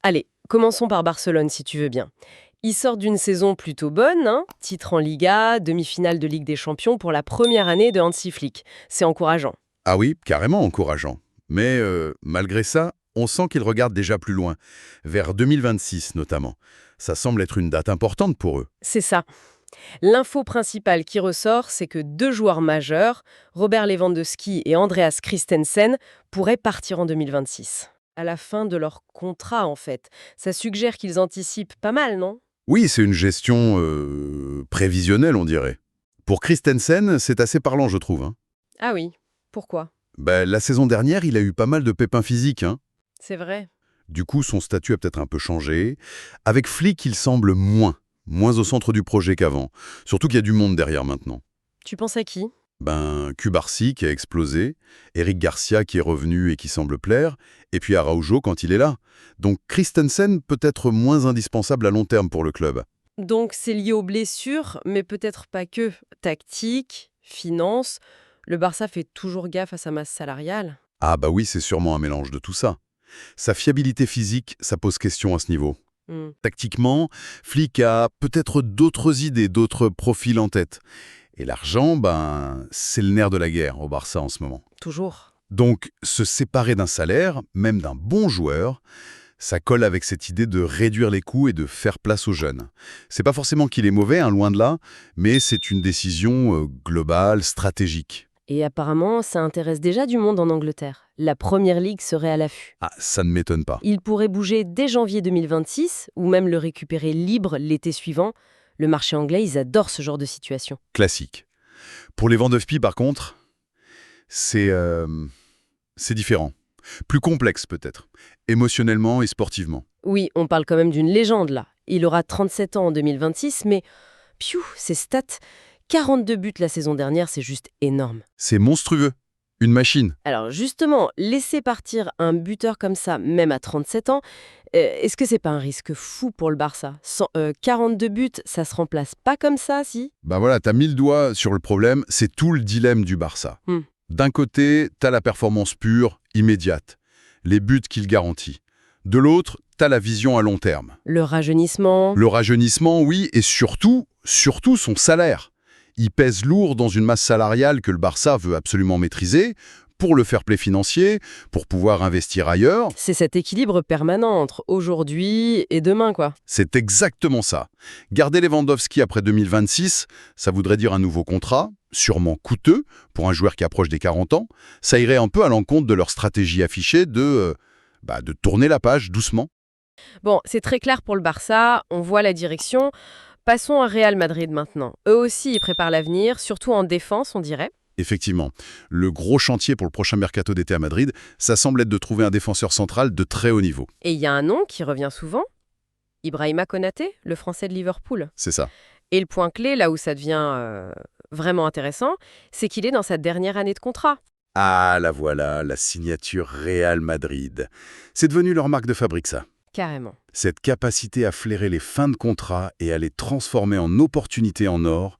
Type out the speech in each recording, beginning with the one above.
Allez, commençons par Barcelone si tu veux bien. Ils sortent d'une saison plutôt bonne, hein, titre en Liga, demi-finale de Ligue des Champions pour la première année de Hansi Flick. C'est encourageant. Ah oui, carrément encourageant. Mais malgré ça, on sent qu'ils regardent déjà plus loin, vers 2026 notamment. Ça semble être une date importante pour eux. C'est ça. L'info principale qui ressort, c'est que deux joueurs majeurs, Robert Lewandowski et Andreas Christensen, pourraient partir en 2026. À la fin de leur contrat, en fait. Ça suggère qu'ils anticipent pas mal, non? Oui, c'est une gestion prévisionnelle, on dirait. Pour Christensen, c'est assez parlant, je trouve, hein. Ah oui, pourquoi? La saison dernière, il a eu pas mal de pépins physiques, hein. C'est vrai. Du coup, son statut a peut-être un peu changé. Avec Flick, il semble moins au centre du projet qu'avant. Surtout qu'il y a du monde derrière maintenant. Tu penses à qui? Cubarsí qui a explosé, Eric Garcia qui est revenu et qui semble plaire, et puis Araujo quand il est là. Donc Christensen peut être moins indispensable à long terme pour le club. Donc c'est lié aux blessures, mais peut-être pas que. Tactique, finance. Le Barça fait toujours gaffe à sa masse salariale. Ah bah oui, c'est sûrement un mélange de tout ça. Sa fiabilité physique, ça pose question à ce niveau. Hmm, Tactiquement, Flick a peut-être d'autres idées, d'autres profils en tête. Et l'argent, c'est le nerf de la guerre au Barça en ce moment. toujours. Donc, se séparer d'un salaire, même d'un bon joueur, ça colle avec cette idée de réduire les coûts et de faire place aux jeunes. C'est pas forcément qu'il est mauvais, hein, loin de là, mais c'est une décision globale, stratégique. Et apparemment, ça intéresse déjà du monde en Angleterre. La Première Ligue serait à l'affût. Ah, ça ne m'étonne pas. Il pourrait bouger dès janvier 2026, ou même le récupérer libre l'été suivant. Le marché anglais, ils adorent ce genre de situation. Classique. Pour les Lewandowski, par contre, c'est différent. Plus complexe peut-être, émotionnellement et sportivement. Oui, on parle quand même d'une légende là. Il aura 37 ans en 2026, mais piou, ses stats, 42 buts la saison dernière, c'est juste énorme. C'est monstrueux. Une machine. Alors justement, laisser partir un buteur comme ça, même à 37 ans, est-ce que c'est pas un risque fou pour le Barça? 42 buts, ça se remplace pas comme ça, si? Voilà, t'as mis le doigt sur le problème, c'est tout le dilemme du Barça. Hmm. D'un côté, t'as la performance pure, immédiate, les buts qu'il garantit. De l'autre, t'as la vision à long terme. Le rajeunissement. Le rajeunissement, oui, et surtout son salaire. Il pèse lourd dans une masse salariale que le Barça veut absolument maîtriser, pour le fair play financier, pour pouvoir investir ailleurs. C'est cet équilibre permanent entre aujourd'hui et demain, quoi. C'est exactement ça. Garder Lewandowski après 2026, ça voudrait dire un nouveau contrat, sûrement coûteux pour un joueur qui approche des 40 ans. Ça irait un peu à l'encontre de leur stratégie affichée de tourner la page doucement. Bon, c'est très clair pour le Barça, on voit la direction. Passons à Real Madrid maintenant. Eux aussi, ils préparent l'avenir, surtout en défense, on dirait. Effectivement, le gros chantier pour le prochain mercato d'été à Madrid, ça semble être de trouver un défenseur central de très haut niveau. Et il y a un nom qui revient souvent, Ibrahima Konaté, le Français de Liverpool. C'est ça. Et le point clé, là où ça devient vraiment intéressant, c'est qu'il est dans sa dernière année de contrat. Ah, la voilà, la signature Real Madrid. C'est devenu leur marque de fabrique, ça. Carrément. Cette capacité à flairer les fins de contrat et à les transformer en opportunités en or,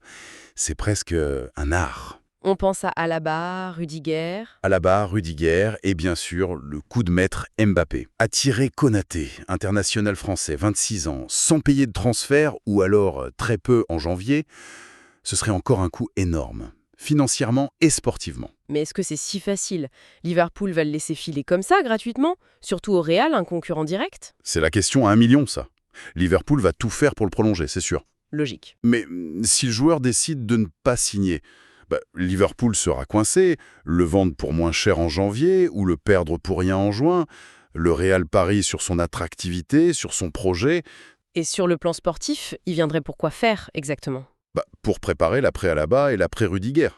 c'est presque un art. On pense à Alaba, Rudiger. Alaba, Rudiger et bien sûr le coup de maître Mbappé. Attirer Konaté, international français, 26 ans, sans payer de transfert ou alors très peu en janvier, ce serait encore un coût énorme, financièrement et sportivement. Mais est-ce que c'est si facile? Liverpool va le laisser filer comme ça, gratuitement? Surtout au Real, un concurrent direct? C'est la question à 1 million, ça. Liverpool va tout faire pour le prolonger, c'est sûr. Logique. Mais si le joueur décide de ne pas signer, Liverpool sera coincé, le vendre pour moins cher en janvier ou le perdre pour rien en juin. Le Real parie sur son attractivité, sur son projet. Et sur le plan sportif, il viendrait pour quoi faire, exactement? Pour préparer l'après Alaba et l'après Rudiger.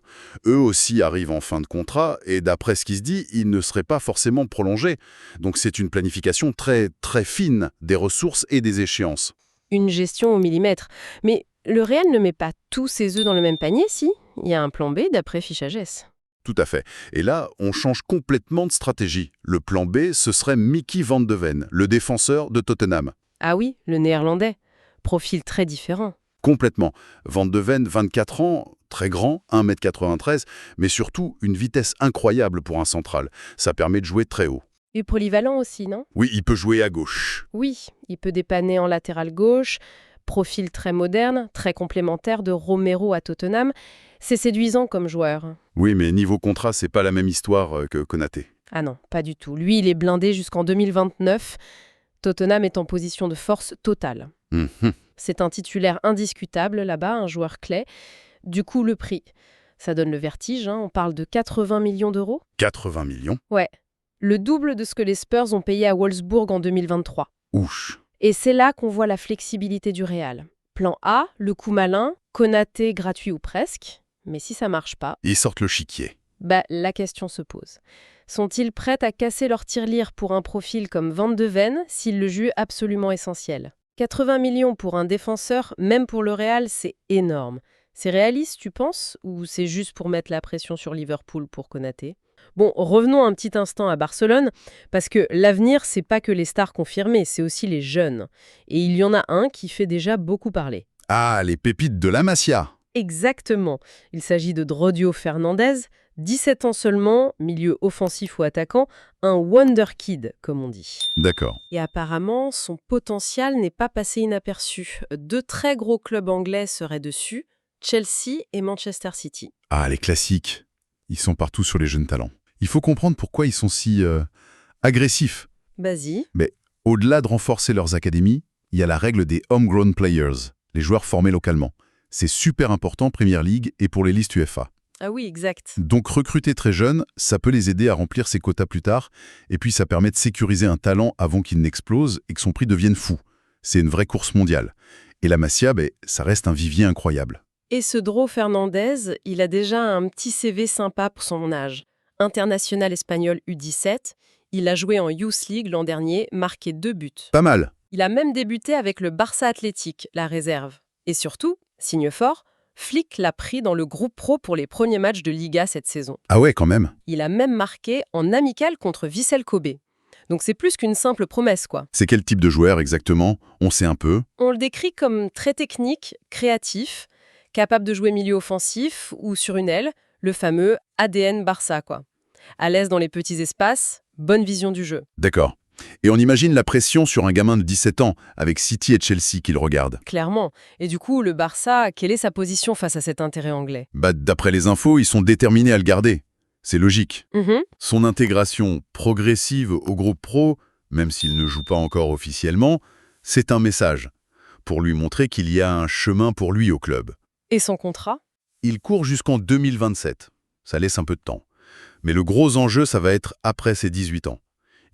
Eux aussi arrivent en fin de contrat et d'après ce qui se dit, ils ne seraient pas forcément prolongés. Donc c'est une planification très, très fine des ressources et des échéances. Une gestion au millimètre. Mais le Real ne met pas tous ses œufs dans le même panier, si? Il y a un plan B d'après fichage S. Tout à fait. Et là, on change complètement de stratégie. Le plan B, ce serait Mickey Van de Ven, le défenseur de Tottenham. Ah oui, le néerlandais. Profil très différent. Complètement. Van de Ven, 24 ans, très grand, 1,93 m, mais surtout une vitesse incroyable pour un central. Ça permet de jouer très haut. Et polyvalent aussi, non? Oui, il peut jouer à gauche. Oui, il peut dépanner en latéral gauche, profil très moderne, très complémentaire de Romero à Tottenham. C'est séduisant comme joueur. Oui, mais niveau contrat, c'est pas la même histoire que Konaté. Ah non, pas du tout. Lui, il est blindé jusqu'en 2029. Tottenham est en position de force totale. Mhm. C'est un titulaire indiscutable là-bas, un joueur clé. Du coup, le prix, ça donne le vertige, hein. On parle de 80 millions d'euros. 80 millions. Ouais, le double de ce que les Spurs ont payé à Wolfsburg en 2023. Ouch. Et c'est là qu'on voit la flexibilité du Real. Plan A, le coup malin, Konaté gratuit ou presque. Mais si ça marche pas, Ils sortent le chiquier. la question se pose. Sont-ils prêts à casser leur tirelire pour un profil comme Van de Ven s'ils le jugent absolument essentiel? 80 millions pour un défenseur, même pour le Real, c'est énorme. C'est réaliste, tu penses? Ou c'est juste pour mettre la pression sur Liverpool pour Konaté? Bon, revenons un petit instant à Barcelone, parce que l'avenir, c'est pas que les stars confirmées, c'est aussi les jeunes. Et il y en a un qui fait déjà beaucoup parler. Ah, les pépites de la Masia. Exactement. Il s'agit de Drodio Fernandez, 17 ans seulement, milieu offensif ou attaquant, un wonder kid, comme on dit. D'accord. Et apparemment, son potentiel n'est pas passé inaperçu. Deux très gros clubs anglais seraient dessus, Chelsea et Manchester City. Ah, les classiques. Ils sont partout sur les jeunes talents. Il faut comprendre pourquoi ils sont si agressifs. Vas-y. Mais au-delà de renforcer leurs académies, il y a la règle des homegrown players, les joueurs formés localement. C'est super important Premier League et pour les listes UEFA. Ah oui, exact. Donc recruter très jeunes, ça peut les aider à remplir ses quotas plus tard, et puis ça permet de sécuriser un talent avant qu'il n'explose et que son prix devienne fou. C'est une vraie course mondiale. Et la Masia, ça reste un vivier incroyable. Et ce Dro Fernandez, il a déjà un petit CV sympa pour son âge. International espagnol U17, il a joué en Youth League l'an dernier, marqué 2 buts. Pas mal. Il a même débuté avec le Barça Athletic, la réserve. Et surtout, signe fort, Flick l'a pris dans le groupe pro pour les premiers matchs de Liga cette saison. Ah ouais, quand même. Il a même marqué en amical contre Vissel Kobe. Donc c'est plus qu'une simple promesse, quoi. C'est quel type de joueur exactement? On sait un peu. On le décrit comme très technique, créatif, capable de jouer milieu offensif ou sur une aile, le fameux ADN Barça, quoi. À l'aise dans les petits espaces, bonne vision du jeu. D'accord. Et on imagine la pression sur un gamin de 17 ans, avec City et Chelsea qui le regardent. Clairement. Et du coup, le Barça, quelle est sa position face à cet intérêt anglais? D'après les infos, ils sont déterminés à le garder. C'est logique. Mhm. Son intégration progressive au groupe pro, même s'il ne joue pas encore officiellement, c'est un message, pour lui montrer qu'il y a un chemin pour lui au club. Et son contrat? Il court jusqu'en 2027. Ça laisse un peu de temps. Mais le gros enjeu, ça va être après ses 18 ans.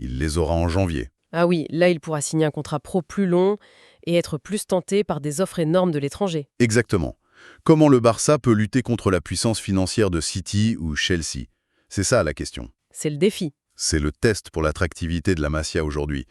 Il les aura en janvier. Ah oui, là, il pourra signer un contrat pro plus long et être plus tenté par des offres énormes de l'étranger. Exactement. Comment le Barça peut lutter contre la puissance financière de City ou Chelsea? C'est ça la question. C'est le défi. C'est le test pour l'attractivité de la Masia aujourd'hui.